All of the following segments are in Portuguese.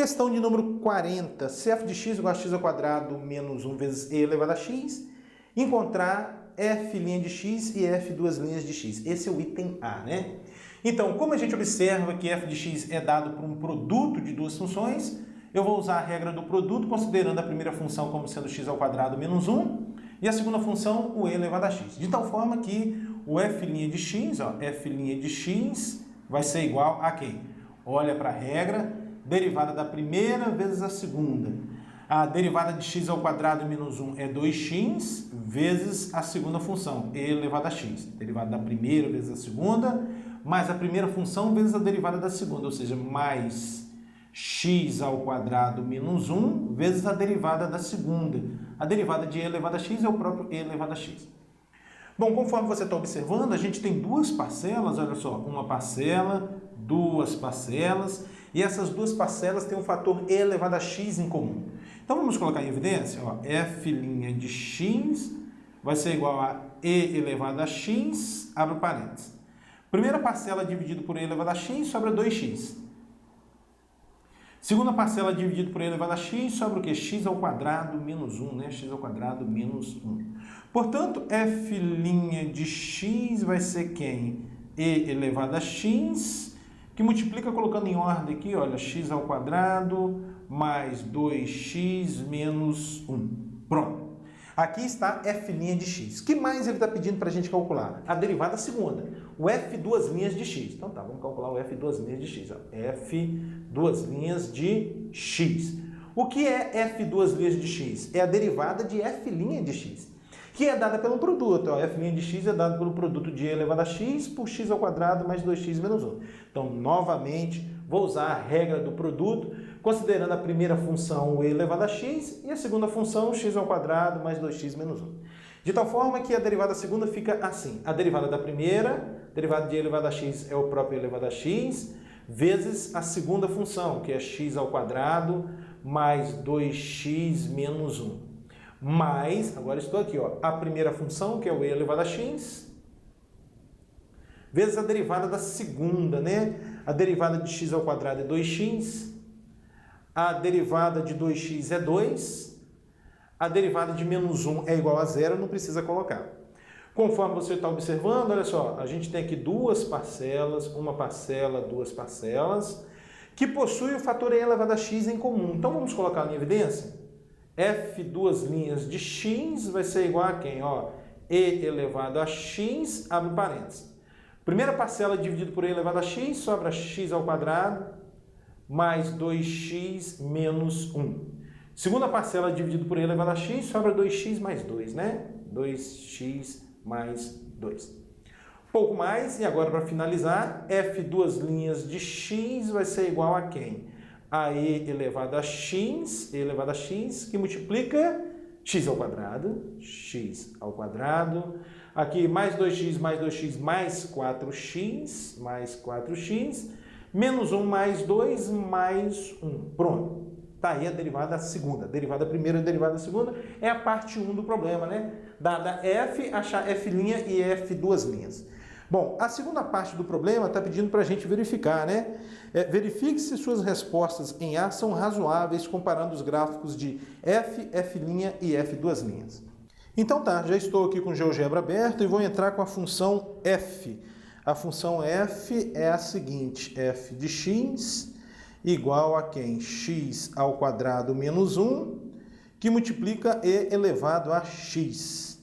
Questão de número 40. Se f de x igual a x ao quadrado menos 1 vezes e elevado a x, encontrar f' de x e f duas linhas de x. Esse é o item A, né? Então, como a gente observa que f de x é dado por um produto de duas funções, eu vou usar a regra do produto, considerando a primeira função como sendo x ao quadrado menos 1 e a segunda função, o e elevado a x. De tal forma que o f' de x, ó, f' de x vai ser igual a quem? Olha para a regra, derivada da primeira vezes a segunda. A derivada de x ao quadrado menos 1 é 2x vezes a segunda função, e elevado a x. Derivada da primeira vezes a segunda, mais a primeira função vezes a derivada da segunda, ou seja, mais x ao quadrado menos 1 vezes a derivada da segunda. A derivada de e elevado a x é o próprio e elevado a x. Bom, conforme você está observando, a gente tem duas parcelas, olha só, uma parcela, duas parcelas, e essas duas parcelas têm um fator e elevado a x em comum. Então vamos colocar em evidência, ó, f' de x vai ser igual a e elevado a x, abre parênteses. Primeira parcela dividido por e elevado a x sobra 2x. Segunda parcela dividido por e elevado a x sobra o quê? X ao quadrado menos 1, né? X ao quadrado menos 1. Portanto, f' de x vai ser quem? E elevado a x, que multiplica colocando em ordem aqui, olha, x ao quadrado mais 2x menos 1. Pronto. Aqui está f' de x. O que mais ele está pedindo para a gente calcular? A derivada segunda, o f duas linhas de x. Então tá, vamos calcular o f duas linhas de x. Ó. F duas linhas de x. O que é f duas linhas de x? É a derivada de f' de x, que é dada pelo produto. Ó, f' de x é dado pelo produto de e elevado a x por x ao quadrado mais 2x menos 1. Então, novamente, vou usar a regra do produto, considerando a primeira função o e elevado a x e a segunda função x ao quadrado mais 2x menos 1. De tal forma que a derivada segunda fica assim. A derivada da primeira, derivada de e elevado a x é o próprio e elevado a x, vezes a segunda função, que é x ao quadrado mais 2x menos 1. Mais, agora estou aqui, ó, a primeira função, que é o e elevado a x, vezes a derivada da segunda, né? A derivada de x ao quadrado é 2x, a derivada de 2x é 2, a derivada de menos 1 é igual a 0, não precisa colocar. Conforme você está observando, olha só, a gente tem aqui duas parcelas, uma parcela, duas parcelas, que possuem o fator e elevado a x em comum. Então vamos colocar em evidência? F duas linhas de x vai ser igual a quem? Ó, e elevado a x, abre parênteses. Primeira parcela dividido por e elevado a x, sobra x ao quadrado mais 2x menos 1. Segunda parcela dividido por e elevado a x, sobra 2x mais 2, né? 2x mais 2. Pouco mais, e agora para finalizar, f duas linhas de x vai ser igual a quem? A e elevado a x, que multiplica x ao quadrado, aqui mais 2x mais 2x mais 4x, menos 1 mais 2 mais 1. Pronto. Está aí a derivada segunda. A derivada primeira e a derivada segunda é a parte 1 do problema, né? Dada f, achar f' e f duas linhas. Bom, a segunda parte do problema está pedindo para a gente verificar, né? Verifique se suas respostas em A são razoáveis comparando os gráficos de f, f' e f duas linhas. Então tá, já estou aqui com o GeoGebra aberto e vou entrar com a função f. A função f é a seguinte, f de x igual a quem? X ao quadrado menos 1, que multiplica e elevado a x.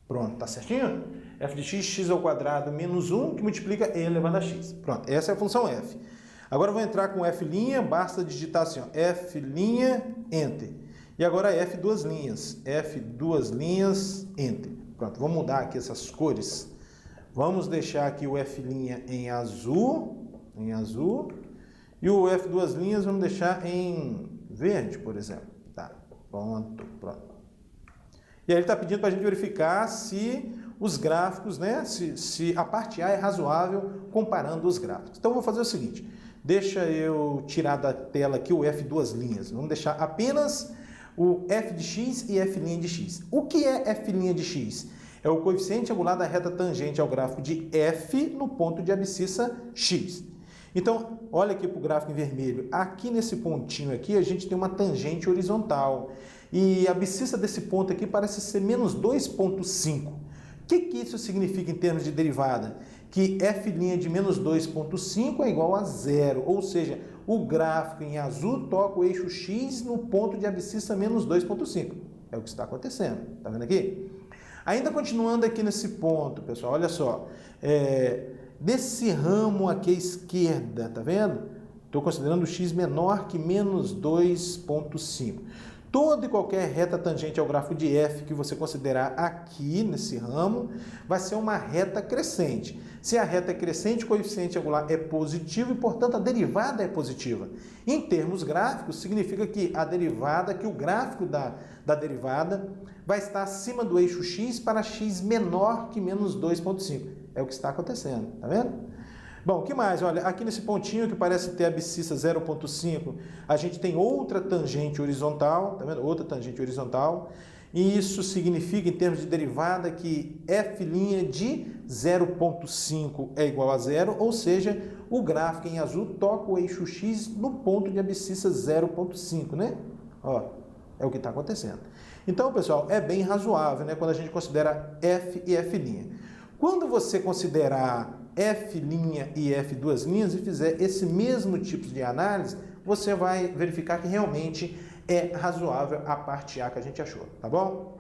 Pronto, tá certinho? F de x, x ao quadrado menos 1, que multiplica e elevado a x. Pronto, essa é a função f. Agora eu vou entrar com f', basta digitar assim, ó, f', enter. E agora f duas linhas, enter. Pronto, vou mudar aqui essas cores. Vamos deixar aqui o f' em azul, e o f duas linhas vamos deixar em verde, por exemplo. Tá, pronto. E aí ele está pedindo para a gente verificar se os gráficos, né, se a parte A é razoável comparando os gráficos. Então, eu vou fazer o seguinte, deixa eu tirar da tela aqui o f duas linhas, vamos deixar apenas o f de x e f' de x. O que é f' de x? É o coeficiente angular da reta tangente ao gráfico de f no ponto de abscissa x. Então, olha aqui para o gráfico em vermelho. Aqui nesse pontinho aqui, a gente tem uma tangente horizontal. E a abscissa desse ponto aqui parece ser menos 2,5. O que isso significa em termos de derivada? Que f' de menos 2,5 é igual a zero. Ou seja, o gráfico em azul toca o eixo x no ponto de abscissa menos 2,5. É o que está acontecendo. Está vendo aqui? Ainda continuando aqui nesse ponto, pessoal, olha só. Desse ramo aqui à esquerda, tá vendo? Estou considerando o x menor que menos 2,5. Toda e qualquer reta tangente ao grafo de f que você considerar aqui nesse ramo vai ser uma reta crescente. Se a reta é crescente, o coeficiente angular é positivo e, portanto, a derivada é positiva. Em termos gráficos, significa que a derivada, que o gráfico da derivada vai estar acima do eixo x para x menor que menos 2,5. É o que está acontecendo, tá vendo? Bom, o que mais? Olha, aqui nesse pontinho que parece ter a abscissa 0,5, a gente tem outra tangente horizontal, tá vendo? Outra tangente horizontal. E isso significa, em termos de derivada, que f' de 0,5 é igual a zero, ou seja, o gráfico em azul toca o eixo x no ponto de abscissa 0,5, né? Ó, é o que está acontecendo. Então, pessoal, é bem razoável, né, quando a gente considera f e f'. Quando você considerar f' e f duas linhas e fizer esse mesmo tipo de análise, você vai verificar que realmente é razoável a parte A que a gente achou, tá bom?